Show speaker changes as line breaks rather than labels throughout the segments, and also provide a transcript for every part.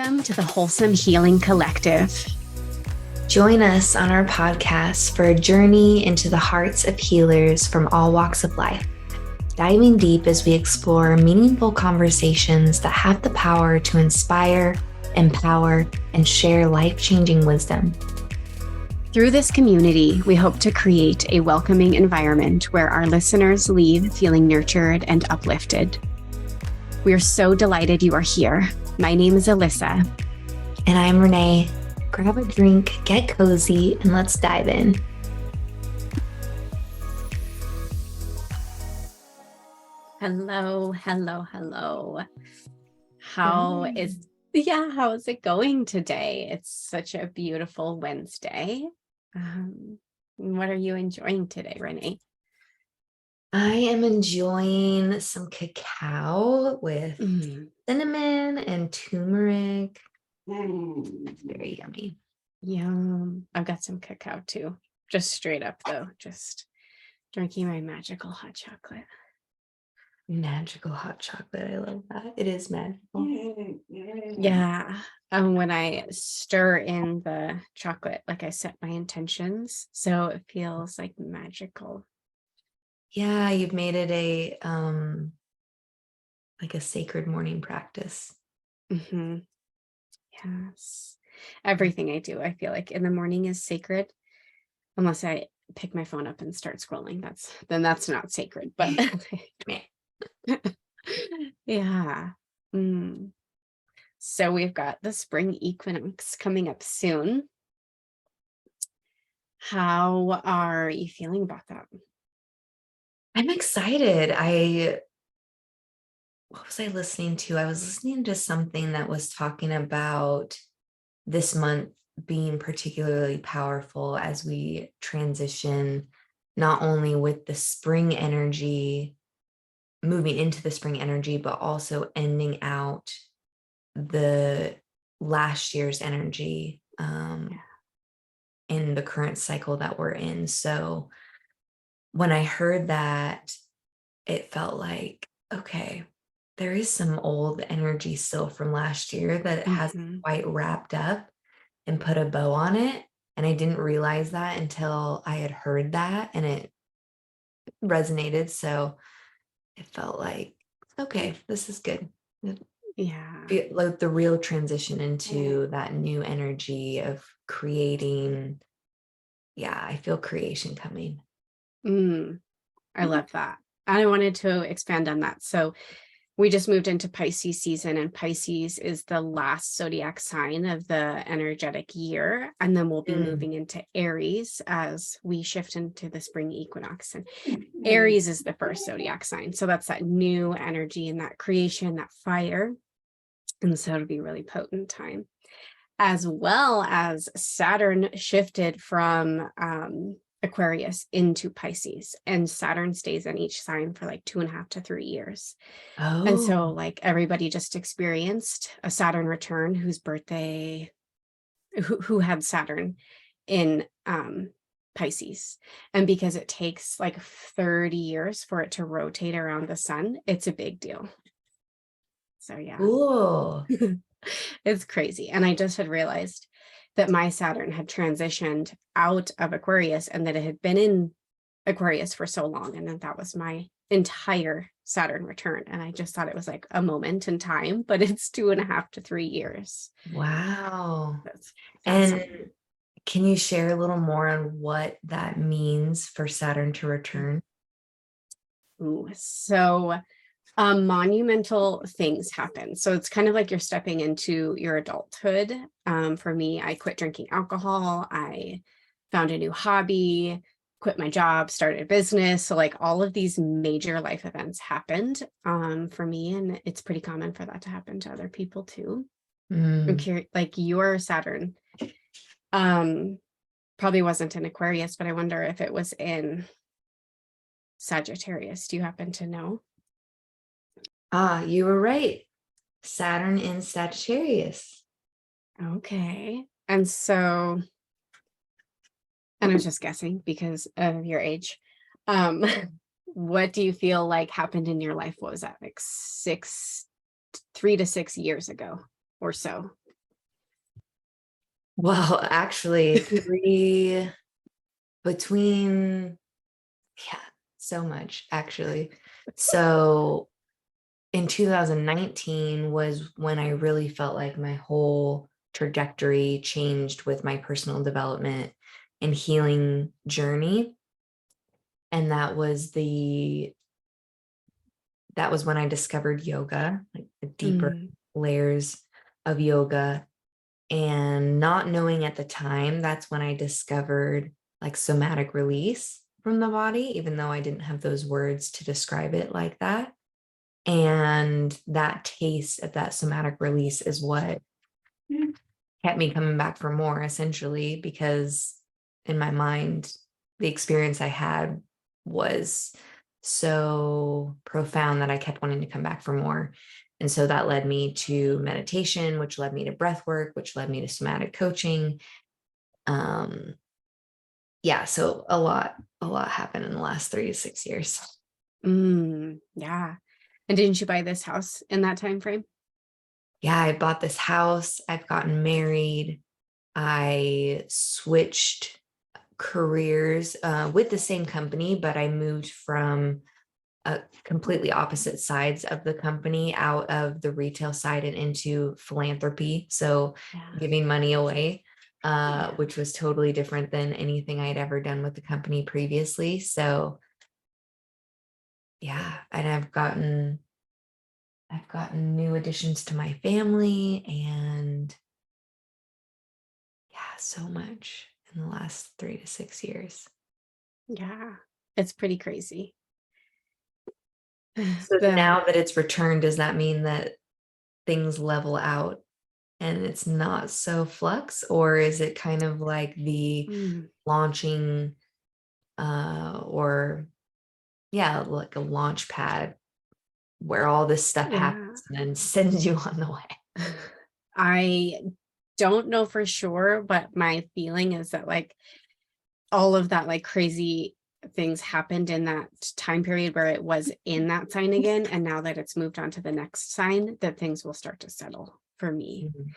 Welcome to the Wholesome Healing Collective.
Join us on our podcast for a journey into the hearts of healers from all walks of life, diving deep as we explore meaningful conversations that have the power to inspire, empower, and share life-changing wisdom.
Through this community, we hope to create a welcoming environment where our listeners leave feeling nurtured and uplifted. We are so delighted you are here. My name is Alyssa.
And I'm Renee. Grab a drink, get cozy, and let's dive in.
Hello. How is it going today? It's such a beautiful Wednesday. What are you enjoying today, Renee?
I am enjoying some cacao with cinnamon and turmeric. Very yummy.
Yum. I've got some cacao too. Just straight up though. Just drinking my magical hot chocolate.
Magical hot chocolate. I love that. It is magical.
Yeah. When I stir in the chocolate, like I set my intentions, so it feels like magical.
Yeah, you've made it a like a sacred morning practice.
Mm-hmm. Yes. Everything I do, I feel like in the morning is sacred, unless I pick my phone up and start scrolling. That's not sacred, but yeah. So we've got the spring equinox coming up soon. How are you feeling about that?
I'm excited. What was I listening to? I was listening to something that was talking about this month being particularly powerful as we transition, not only with the spring energy, moving into the spring energy, but also ending out the last year's energy in the current cycle that we're in. So when I heard that, it felt like, okay, there is some old energy still from last year that hasn't quite wrapped up and put a bow on it. And I didn't realize that until I had heard that, and it resonated. So it felt like, okay, this is good.
Yeah.
Like the real transition into that new energy of creating. Yeah, I feel creation coming.
I love that. I wanted to expand on that. So we just moved into Pisces season, and Pisces is the last zodiac sign of the energetic year. And then we'll be moving into Aries as we shift into the spring equinox. And Aries is the first zodiac sign. So that's that new energy and that creation, that fire. And so it'll be a really potent time. As well as Saturn shifted from Aquarius into Pisces, and Saturn stays in each sign for like 2.5 to 3 years. And so like everybody just experienced a Saturn return who had Saturn in Pisces. And because it takes like 30 years for it to rotate around the sun, it's a big deal. So yeah.
Cool.
It's crazy. And I just had realized that my Saturn had transitioned out of Aquarius, and that it had been in Aquarius for so long. And then that was my entire Saturn return. And I just thought it was like a moment in time, but it's 2.5 to 3 years.
Wow.
That's
and can you share a little more on what that means for Saturn to return?
So monumental things happen. So it's kind of like you're stepping into your adulthood. For me, I quit drinking alcohol. I found a new hobby, quit my job, started a business. So like all of these major life events happened for me. And it's pretty common for that to happen to other people too. I'm curious, like your Saturn probably wasn't in Aquarius, but I wonder if it was in Sagittarius. Do you happen to know?
You were right. Saturn in Sagittarius.
Okay. And so, and I was just guessing because of your age. What do you feel like happened in your life? What was that, like 3 to 6 years ago or so?
Well, actually, between, yeah, so much actually. So in 2019 was when I really felt like my whole trajectory changed with my personal development and healing journey. And that was when I discovered yoga, like the deeper
Mm,
layers of yoga. And not knowing at the time, that's when I discovered like somatic release from the body, even though I didn't have those words to describe it like that. And that taste of that somatic release is what kept me coming back for more, essentially, because in my mind, the experience I had was so profound that I kept wanting to come back for more. And so that led me to meditation, which led me to breath work, which led me to somatic coaching. Um, yeah, so a lot happened in the last 3 to 6 years.
yeah. And didn't you buy this house in that time frame?
Yeah, I bought this house, I've gotten married, I switched careers with the same company, but I moved from completely opposite sides of the company, out of the retail side and into philanthropy. So
Yeah.
giving money away,
Yeah.
which was totally different than anything I'd ever done with the company previously. So yeah, and I've gotten new additions to my family, and yeah, so much in the last 3 to 6 years.
Yeah. It's pretty crazy.
So
The
now that it's returned, does that mean that things level out and it's not so flux, or is it kind of like the
mm,
launching or yeah, like a launch pad where all this stuff
yeah.
happens and then sends you on the way?
I don't know for sure, but my feeling is that like all of that like crazy things happened in that time period where it was in that sign again. And now that it's moved on to the next sign, that things will start to settle for me.
Mhm.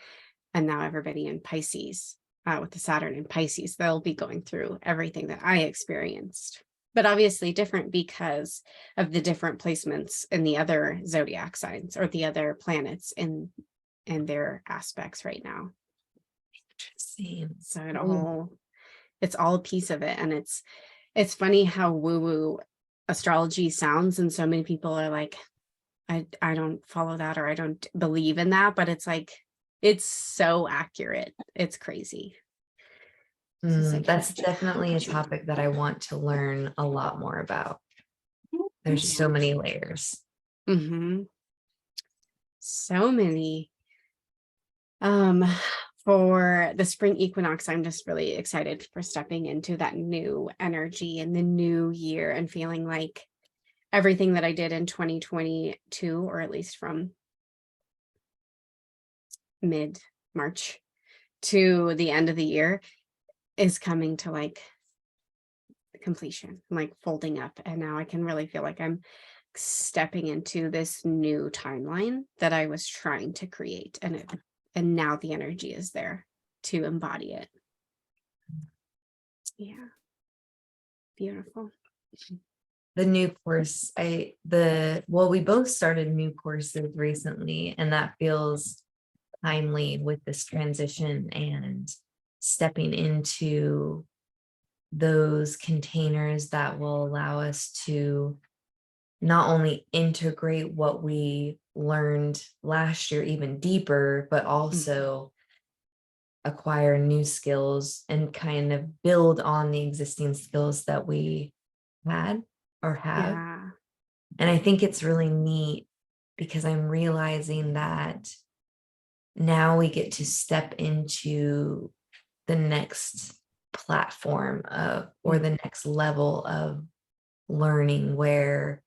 And now everybody in Pisces, with the Saturn in Pisces, they'll be going through everything that I experienced. But obviously different because of the different placements in the other zodiac signs or the other planets in their aspects right now.
Interesting.
So
Ooh.
it's all a piece of it. And it's funny how woo-woo astrology sounds. And so many people are like, I don't follow that or I don't believe in that, but it's like it's so accurate. It's crazy. So it's like
That's
huge.
definitely a topic that I want to learn a lot more about. There's
Yeah.
so many layers.
Hmm. So many. Um, for the spring equinox, I'm just really excited for stepping into that new energy in the new year and feeling like everything that I did in 2022, or at least from mid March to the end of the year, is coming to like completion, like folding up. And now I can really feel like I'm stepping into this new timeline that I was trying to create. And now the energy is there to embody it. Yeah. Beautiful.
The new course, we both started new courses recently, and that feels timely with this transition and stepping into those containers that will allow us to not only integrate what we learned last year even deeper, but
Mhm.
also acquire new skills and kind of build on the existing skills that we had or have.
Yeah.
And I think it's really neat because I'm realizing that now we get to step into the next platform of, or
Mm.
the next level of learning, where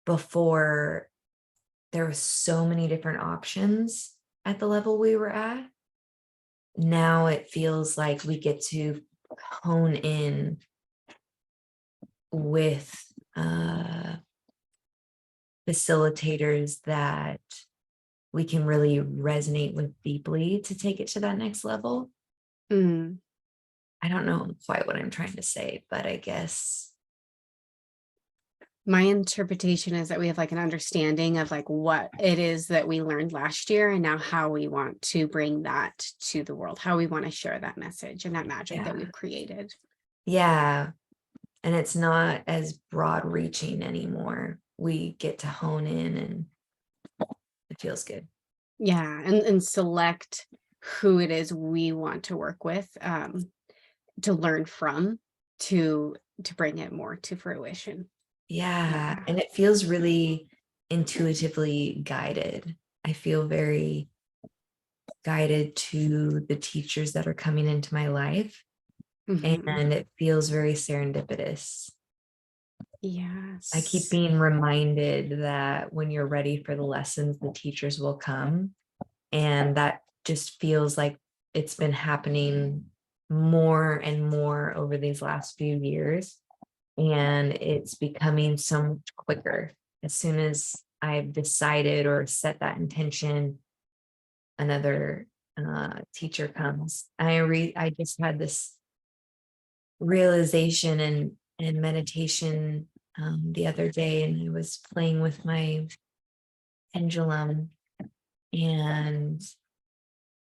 before there were so many different options at the level we were at. Now it feels like we get to hone in with facilitators that we can really resonate with deeply to take it to that next level.
Mm.
I don't know quite what I'm trying to say, but I guess
My interpretation is that we have like an understanding of like what it is that we learned last year and now how we want to bring that to the world, how we want to share that message and that magic that we've created.
Yeah. And it's not as broad reaching anymore. We get to hone in and it feels good.
Yeah. And select who it is we want to work with, to learn from, to bring it more to fruition.
Yeah.
Yeah.
And it feels really intuitively guided. I feel very guided to the teachers that are coming into my life.
Mhm.
And it feels very serendipitous. I keep
Yes.
being reminded that when you're ready for the lessons, the teachers will come. And that just feels like it's been happening more and more over these last few years. And it's becoming so much quicker. As soon as I've decided or set that intention, another teacher comes. I just had this realization and meditation the other day, and I was playing with my pendulum and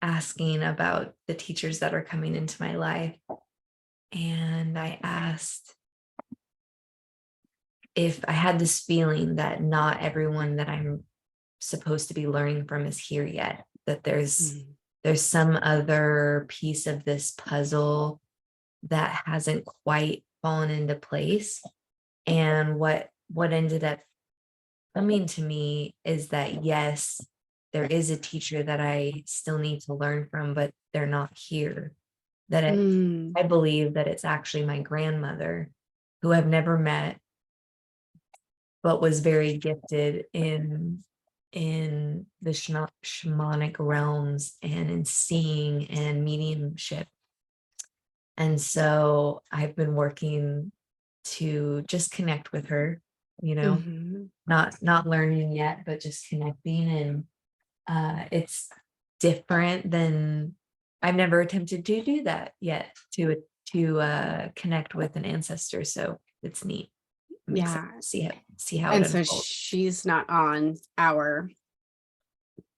asking about the teachers that are coming into my life. And I asked if I had this feeling that not everyone that I'm supposed to be learning from is here yet, that
Mm.
there's some other piece of this puzzle that hasn't quite fallen into place. And what ended up coming to me is that yes, there is a teacher that I still need to learn from, but they're not here.
Mm.
I believe that it's actually my grandmother, who I've never met, but was very gifted in the shamanic realms and in seeing and mediumship. And so I've been working to just connect with her,
Mhm.
not learning yet, but just connecting. And it's different than I've never attempted to do that yet, to connect with an ancestor. So it's neat. I'm excited
Yeah.
to see how it
And so
unfolds.
she's not on our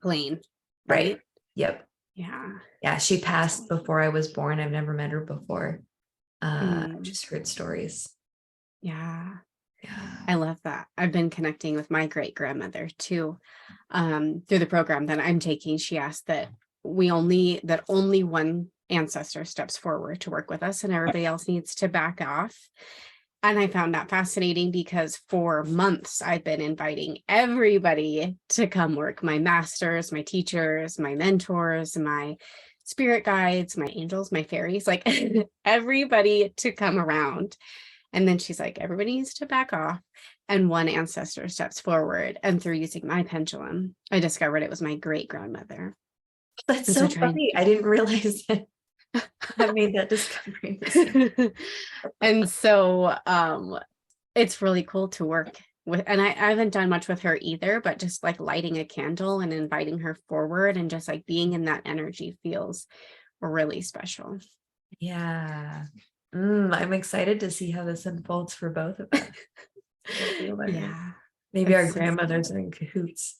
plane,
Right.
right?
Yep.
Yeah.
Yeah. She passed before I was born. I've never met her before.
Mm.
Just heard stories.
Yeah.
Yeah.
I love that. I've been connecting with my great grandmother too. Through the program that I'm taking. She asked that only one ancestor steps forward to work with us and everybody else needs to back off. And I found that fascinating because for months I've been inviting everybody to come work, my masters, my teachers, my mentors, my spirit guides, my angels, my fairies, like everybody to come around. And then she's like, everybody needs to back off. And one ancestor steps forward. And through using my pendulum, I discovered it was my great grandmother.
That's
And so
so
trying.
funny. I didn't realize that I made that discovery.
And so it's really cool to work with. And I haven't done much with her either, but just like lighting a candle and inviting her forward and just like being in that energy feels really special.
Yeah. I'm excited to see how this unfolds for both of us.
Yeah.
Maybe our
It's
grandmothers are in cahoots.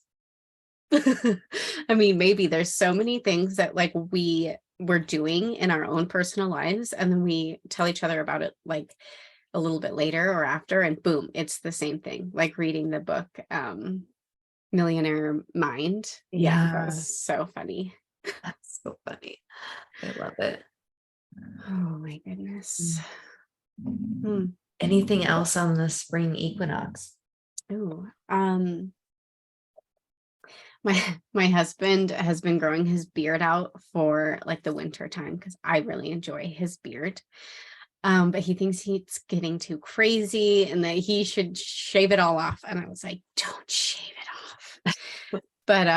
I mean, maybe there's so many things that like we're doing in our own personal lives, and then we tell each other about it like a little bit later or after, and boom, it's the same thing. Like reading the book, Millionaire Mind. Yeah, that was
Yeah.
so funny.
That's so funny. I love it.
Oh my goodness. Hmm.
Anything else on the spring equinox?
Ooh, my husband has been growing his beard out for like the winter time because I really enjoy his beard. But he thinks he's getting too crazy and that he should shave it all off. And I was like, don't shave it off. But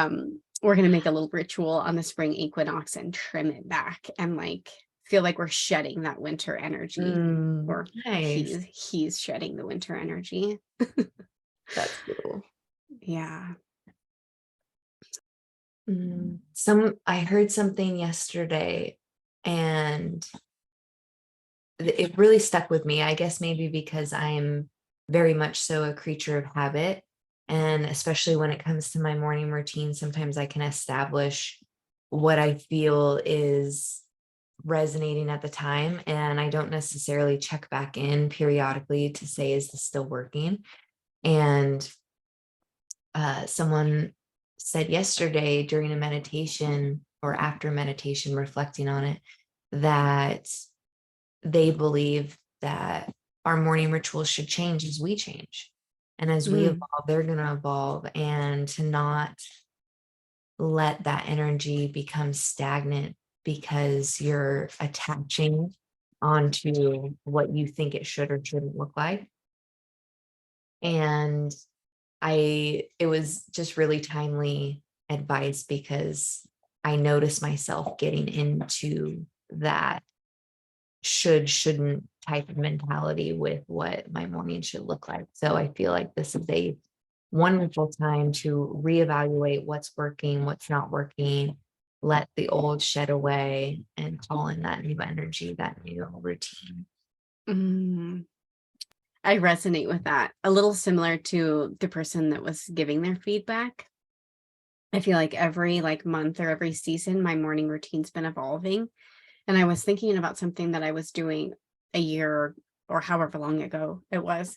we're gonna make a little ritual on the spring equinox and trim it back and like feel like we're shedding that winter energy. Or
Nice.
he's shedding the winter energy.
That's cool.
Yeah.
I heard something yesterday, and it really stuck with me. I guess maybe because I'm very much so a creature of habit. And especially when it comes to my morning routine, sometimes I can establish what I feel is resonating at the time. And I don't necessarily check back in periodically to say, is this still working? And someone said yesterday during a meditation or after meditation, reflecting on it, that they believe that our morning rituals should change as we change. And as we
Mm,
evolve, they're going to evolve, and to not let that energy become stagnant because you're attaching onto what you think it should or shouldn't look like. And it was just really timely advice, because I noticed myself getting into that shouldn't type of mentality with what my morning should look like. So I feel like this is a wonderful time to reevaluate what's working, what's not working, let the old shed away, and call in that new energy, that new routine.
mm. I resonate with that. A little similar to the person that was giving their feedback. I feel like every month or every season, my morning routine's been evolving. And I was thinking about something that I was doing a year or however long ago it was.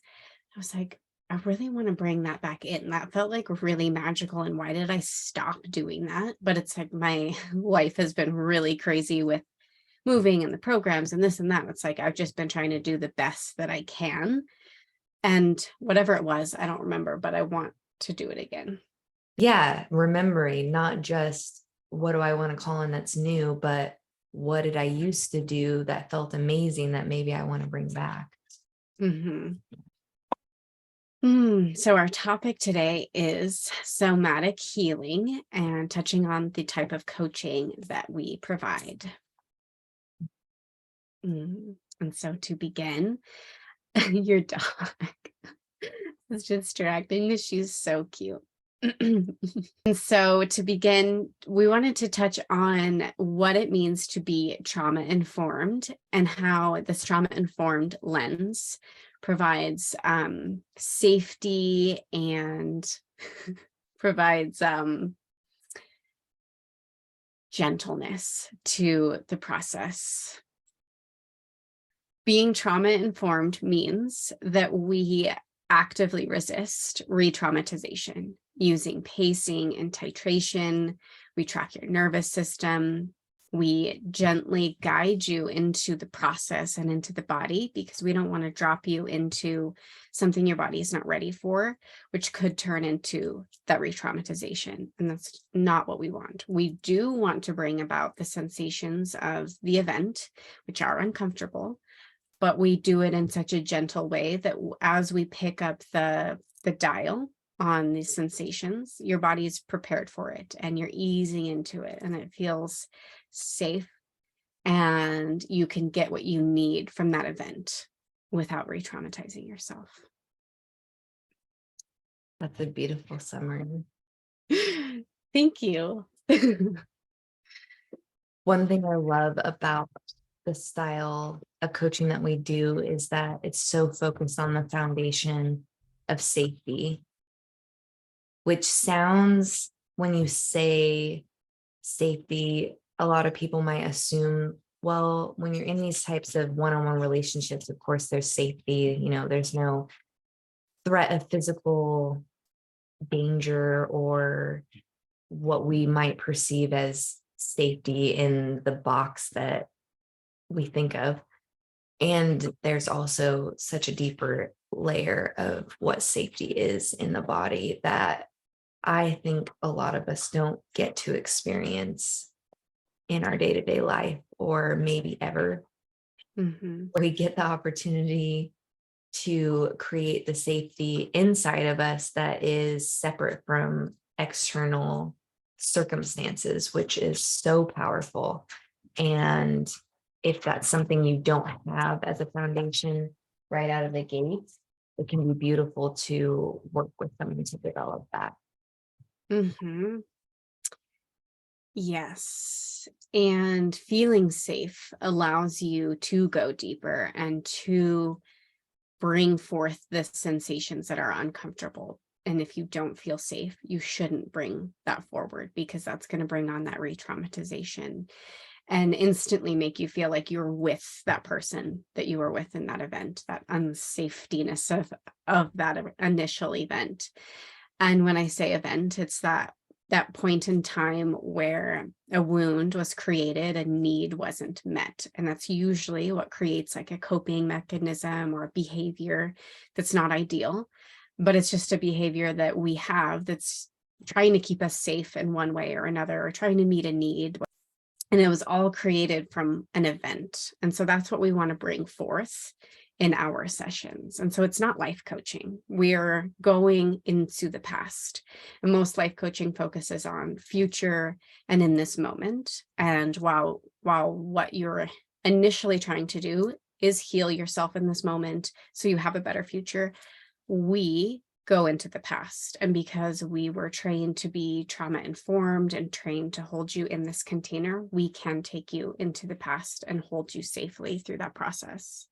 I was like, I really want to bring that back in. That felt like really magical. And why did I stop doing that? But it's like my life has been really crazy with moving and the programs and this and that. It's like I've just been trying to do the best that I can. And whatever it was, I don't remember, but I want to do it again.
Yeah, remembering not just what do I want to call in that's new, but what did I used to do that felt amazing that maybe I want to bring back.
Hmm. So our topic today is somatic healing and touching on the type of coaching that we provide. And so to begin, your dog is distracting. She's so cute. And so to begin, we wanted to touch on what it means to be trauma informed and how this trauma informed lens provides safety and provides gentleness to the process. Being trauma informed means that we actively resist re-traumatization using pacing and titration. We track your nervous system. We gently guide you into the process and into the body, because we don't want to drop you into something your body is not ready for, which could turn into that re-traumatization. And that's not what we want. We do want to bring about the sensations of the event, which are uncomfortable, but we do it in such a gentle way that as we pick up the dial on these sensations, your body is prepared for it and you're easing into it and it feels safe, and you can get what you need from that event without re-traumatizing yourself.
That's a beautiful summary.
Thank you.
One thing I love about the style of coaching that we do is that it's so focused on the foundation of safety, which sounds, when you say safety, a lot of people might assume, well, when you're in these types of one-on-one relationships, of course, there's safety, there's no threat of physical danger or what we might perceive as safety in the box that we think of. And there's also such a deeper layer of what safety is in the body that I think a lot of us don't get to experience in our day-to-day life, or maybe ever.
Mm-hmm.
We get the opportunity to create the safety inside of us that is separate from external circumstances, which is so powerful. And if that's something you don't have as a foundation right out of the gate, it can be beautiful to work with someone to develop that.
Mm-hmm. Yes. And feeling safe allows you to go deeper and to bring forth the sensations that are uncomfortable. And if you don't feel safe, you shouldn't bring that forward, because that's going to bring on that re-traumatization and instantly make you feel like you're with that person that you were with in that event, that unsafetiness of that initial event. And when I say event, it's that point in time where a wound was created, a need wasn't met. And that's usually what creates like a coping mechanism or a behavior that's not ideal, but it's just a behavior that we have that's trying to keep us safe in one way or another, or trying to meet a need. And it was all created from an event. And so that's what we want to bring forth in our sessions. And so it's not life coaching. We're going into the past. And most life coaching focuses on future and in this moment. And while what you're initially trying to do is heal yourself in this moment so you have a better future, we go into the past. And because we were trained to be trauma informed and trained to hold you in this container, we can take you into the past and hold you safely through that process.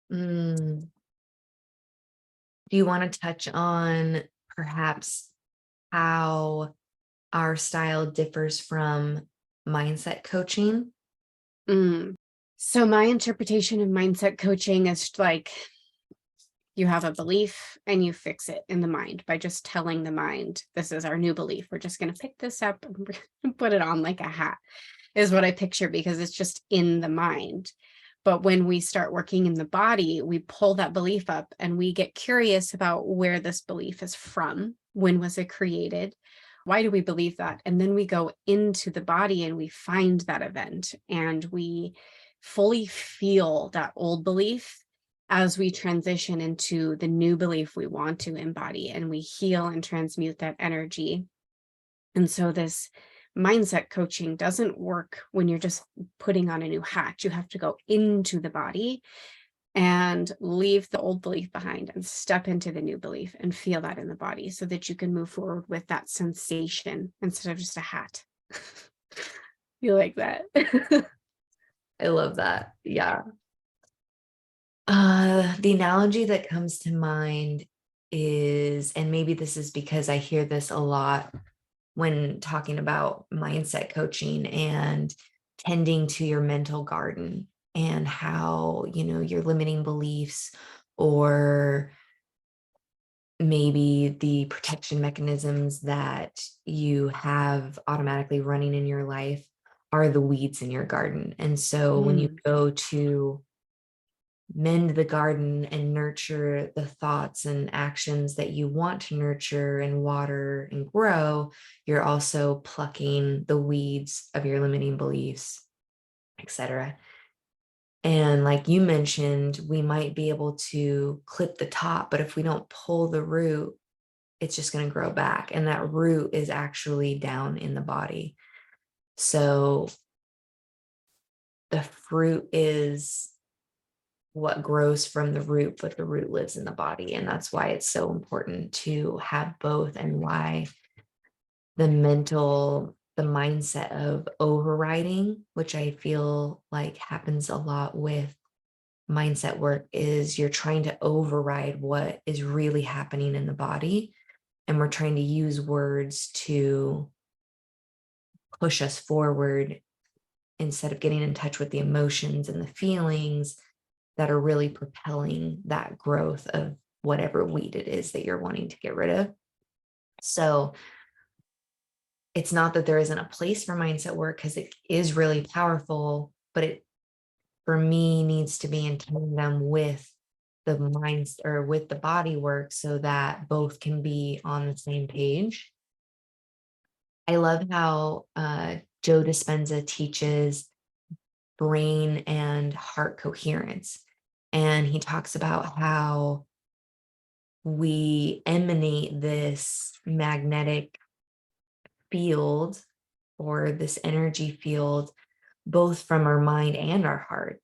Do you want to touch on perhaps how our style differs from mindset coaching?
So my interpretation of mindset coaching is like, you have a belief and you fix it in the mind by just telling the mind, this is our new belief. We're just going to pick this up and put it on like a hat, is what I picture, because it's just in the mind. But when we start working in the body, we pull that belief up and we get curious about where this belief is from. When was it created? Why do we believe that? And then we go into the body and we find that event and we fully feel that old belief as we transition into the new belief we want to embody, and we heal and transmute that energy. And so this mindset coaching doesn't work when you're just putting on a new hat. You have to go into the body and leave the old belief behind and step into the new belief and feel that in the body so that you can move forward with that sensation instead of just a hat. You like that?
I love that. Yeah. The analogy that comes to mind is, and maybe this is because I hear this a lot when talking about mindset coaching and tending to your mental garden, and how, your limiting beliefs, or maybe the protection mechanisms that you have automatically running in your life are the weeds in your garden. And so when you go to mend the garden and nurture the thoughts and actions that you want to nurture and water and grow, you're also plucking the weeds of your limiting beliefs, etc. And like you mentioned, we might be able to clip the top, but if we don't pull the root, it's just going to grow back. And that root is actually down in the body. So the fruit is what grows from the root, but the root lives in the body. And that's why it's so important to have both, and why the mindset of overriding, which I feel like happens a lot with mindset work, is you're trying to override what is really happening in the body. And we're trying to use words to push us forward instead of getting in touch with the emotions and the feelings that are really propelling that growth of whatever weed it is that you're wanting to get rid of. So it's not that there isn't a place for mindset work, because it is really powerful, but it, for me, needs to be in tandem with the minds, or with the body work, so that both can be on the same page. I love how Joe Dispenza teaches brain and heart coherence. And he talks about how we emanate this magnetic field, or this energy field, both from our mind and our heart.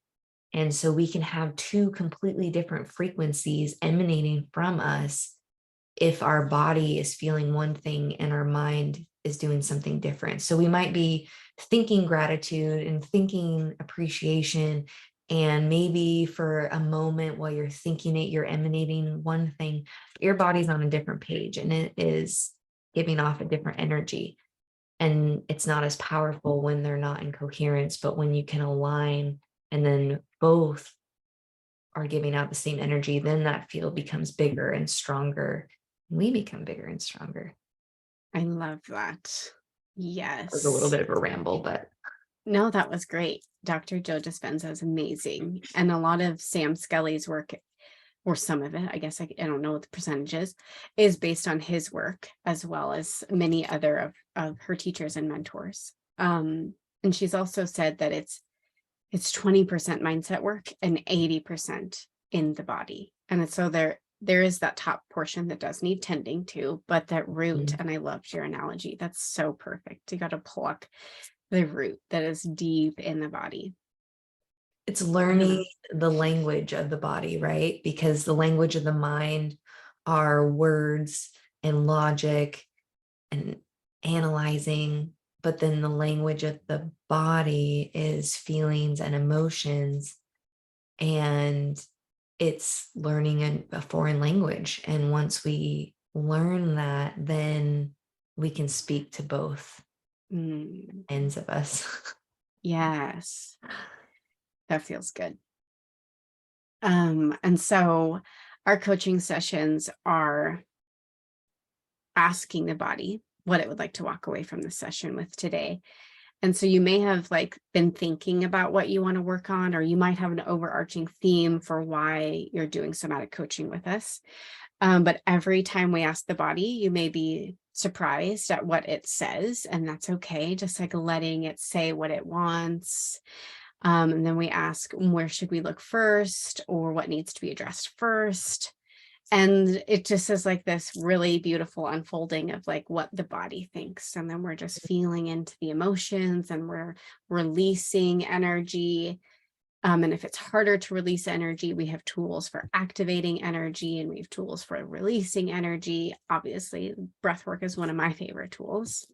And so we can have two completely different frequencies emanating from us if our body is feeling one thing and our mind is doing something different. So we might be thinking gratitude and thinking appreciation, and maybe for a moment while you're thinking it, you're emanating one thing, your body's on a different page and it is giving off a different energy. And it's not as powerful when they're not in coherence, but when you can align and then both are giving out the same energy, then that field becomes bigger and stronger. We become bigger and stronger.
I love that. Yes.
It was a little bit of a ramble, but
no, that was great. Dr. Joe Dispenza is amazing. And a lot of Sam Skelly's work, or some of it, I guess I don't know what the percentage is based on his work, as well as many other of her teachers and mentors. And she's also said that it's 20% mindset work and 80% in the body. And so there is that top portion that does need tending to, but that root, and I loved your analogy. That's so perfect. You got to pluck the root that is deep in the body.
It's learning the language of the body, right? Because the language of the mind are words and logic and analyzing, but then the language of the body is feelings and emotions, and it's learning a foreign language. And once we learn that, then we can speak to both ends of us.
Yes, that feels good. And so our coaching sessions are asking the body what it would like to walk away from the session with today. And so you may have been thinking about what you want to work on, or you might have an overarching theme for why you're doing somatic coaching with us. But every time we ask the body, you may be surprised at what it says, and that's okay. Just letting it say what it wants. And then we ask, where should we look first, or what needs to be addressed first? And it just is this really beautiful unfolding of what the body thinks. And then we're just feeling into the emotions, and we're releasing energy. And if it's harder to release energy, we have tools for activating energy, and we have tools for releasing energy. Obviously, breathwork is one of my favorite tools.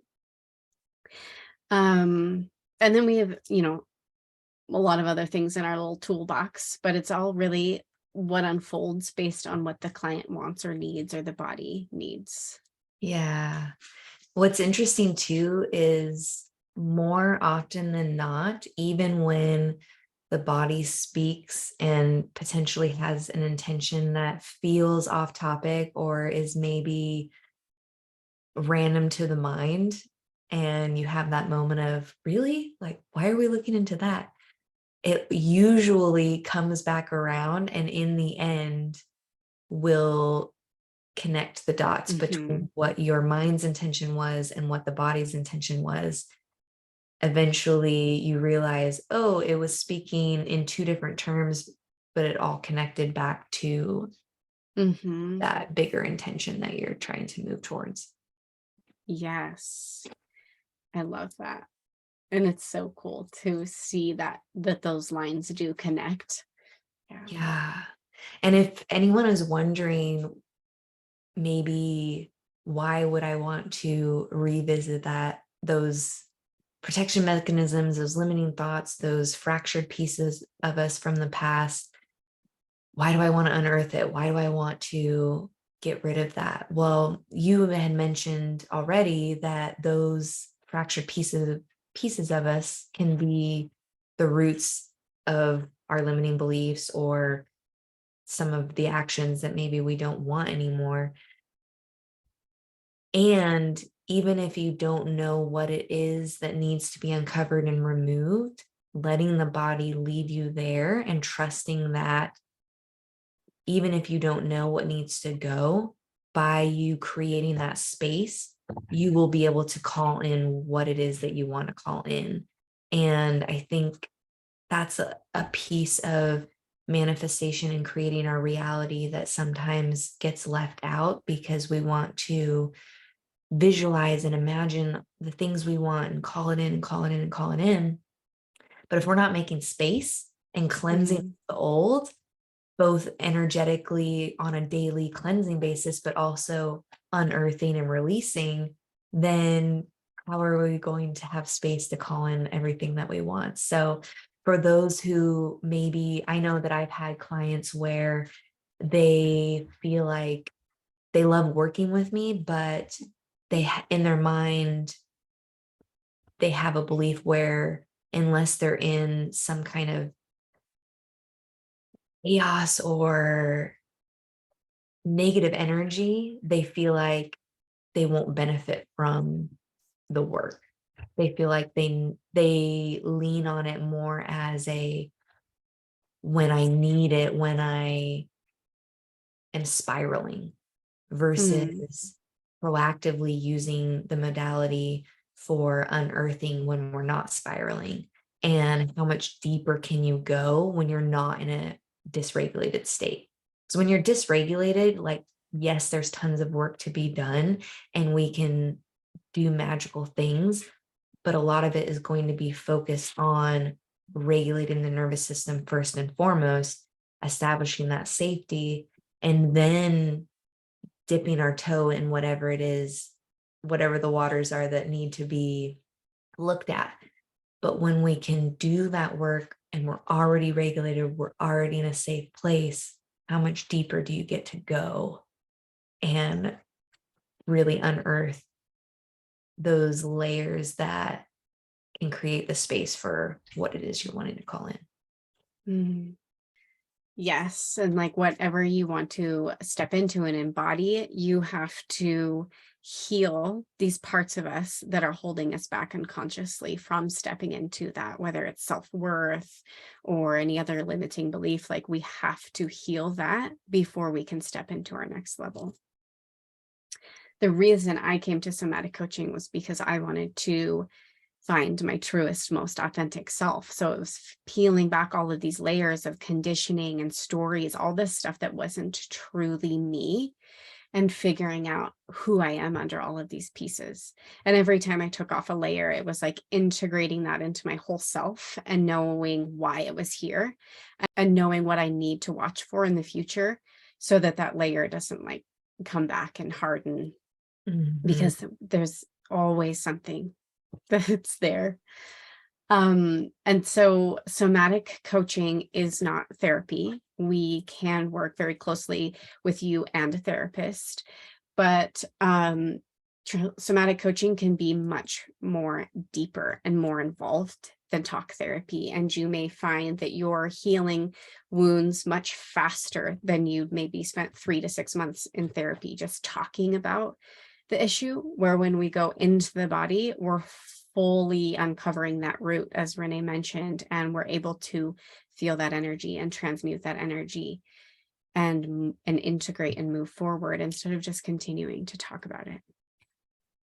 And then we have, a lot of other things in our little toolbox, but it's all really what unfolds based on what the client wants or needs, or the body needs.
Yeah. What's interesting too is more often than not, even when the body speaks and potentially has an intention that feels off topic or is maybe random to the mind, and you have that moment of, really? Why are we looking into that? It usually comes back around, and in the end will connect the dots between what your mind's intention was and what the body's intention was. Eventually you realize, oh, it was speaking in two different terms, but it all connected back to that bigger intention that you're trying to move towards.
Yes, I love that. And it's so cool to see that those lines do connect.
Yeah. And if anyone is wondering, maybe why would I want to revisit those protection mechanisms, those limiting thoughts, those fractured pieces of us from the past? Why do I want to unearth it? Why do I want to get rid of that? Well, you had mentioned already that those fractured pieces of us can be the roots of our limiting beliefs, or some of the actions that maybe we don't want anymore. And even if you don't know what it is that needs to be uncovered and removed, letting the body lead you there and trusting that even if you don't know what needs to go, by you creating that space, you will be able to call in what it is that you want to call in. And I think that's a piece of manifestation and creating our reality that sometimes gets left out, because we want to visualize and imagine the things we want and call it in and call it in and call it in. But if we're not making space and cleansing the old, both energetically on a daily cleansing basis, but also unearthing and releasing, then how are we going to have space to call in everything that we want? So for those who maybe, I know that I've had clients where they feel like they love working with me, but in their mind, they have a belief where unless they're in some kind of chaos or negative energy, they feel like they won't benefit from the work. They feel like they lean on it more as a when I need it, when I am spiraling,
Mm,
versus proactively using the modality for unearthing when we're not spiraling. And how much deeper can you go when you're not in a dysregulated state? So when you're dysregulated, like, yes, there's tons of work to be done and we can do magical things, but a lot of it is going to be focused on regulating the nervous system first and foremost, establishing that safety, and then dipping our toe in whatever it is, whatever the waters are that need to be looked at. But when we can do that work and we're already regulated, we're already in a safe place, how much deeper do you get to go and really unearth those layers that can create the space for what it is you're wanting to call in?
mm. Yes. And like whatever you want to step into and embody, you have to heal these parts of us that are holding us back unconsciously from stepping into that, whether it's self-worth or any other limiting belief. Like we have to heal that before we can step into our next level. The reason I came to somatic coaching was because I wanted to find my truest, most authentic self. So it was peeling back all of these layers of conditioning and stories, all this stuff that wasn't truly me, and figuring out who I am under all of these pieces. And every time I took off a layer, it was like integrating that into my whole self and knowing why it was here and knowing what I need to watch for in the future so that that layer doesn't like come back and harden,
Mhm.
because there's always something that's there. And so somatic coaching is not therapy. We can work very closely with you and a therapist, but somatic coaching can be much more deeper and more involved than talk therapy. And you may find that you're healing wounds much faster than you maybe spent 3 to 6 months in therapy just talking about the issue, where when we go into the body, we're fully uncovering that root, as Renee mentioned, and we're able to feel that energy and transmute that energy and integrate and move forward instead of just continuing to talk about it.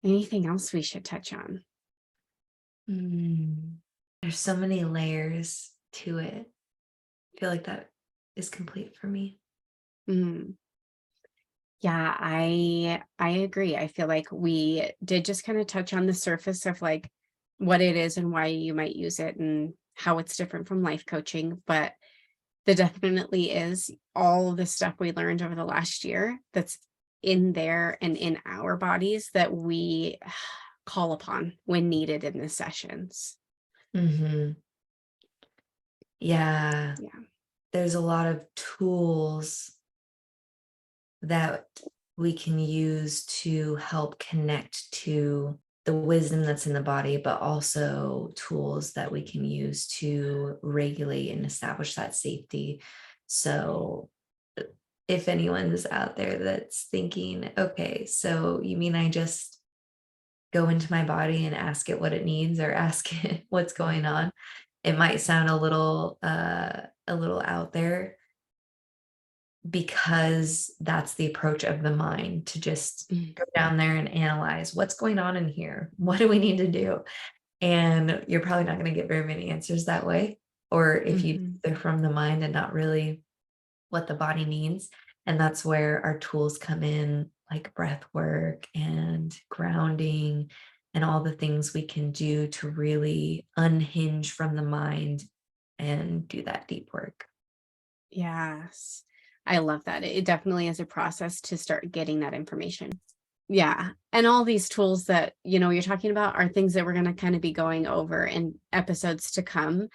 Anything else we should touch on?
There's so many layers to it. I feel like that is complete for me.
Mm. Yeah, I agree. I feel like we did just kind of touch on the surface of like what it is and why you might use it and how it's different from life coaching, but there definitely is all of the stuff we learned over the last year that's in there and in our bodies that we call upon when needed in the sessions.
Hmm. Yeah,
Yeah.
there's a lot of tools that we can use to help connect to the wisdom that's in the body, but also tools that we can use to regulate and establish that safety. So, if anyone's out there that's thinking, okay, so you mean I just go into my body and ask it what it needs or ask it what's going on? It might sound a little out there, because that's the approach of the mind, to just
Mm.
go down there and analyze what's going on in here. What do we need to do? And you're probably not going to get very many answers that way. Or if you,
Mhm.
they're from the mind and not really what the body needs. And that's where our tools come in, like breath work and grounding and all the things we can do to really unhinge from the mind and do that deep work.
Yes. I love that. It definitely is a process to start getting that information. Yeah. And all these tools that, you're talking about are things that we're going to kind of be going over in episodes to come.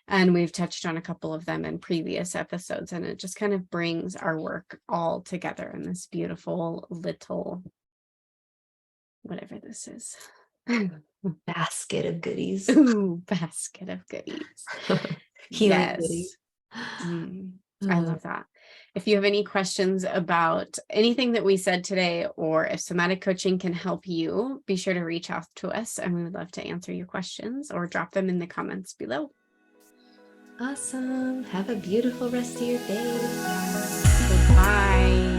And we've touched on a couple of them in previous episodes, and it just kind of brings our work all together in this beautiful little, whatever this is.
Basket of goodies.
Ooh, basket of goodies.
Healing goodies.
I love that. If you have any questions about anything that we said today, or if somatic coaching can help you, be sure to reach out to us, and we would love to answer your questions or drop them in the comments below.
Awesome. Have a beautiful rest of your day.
Bye.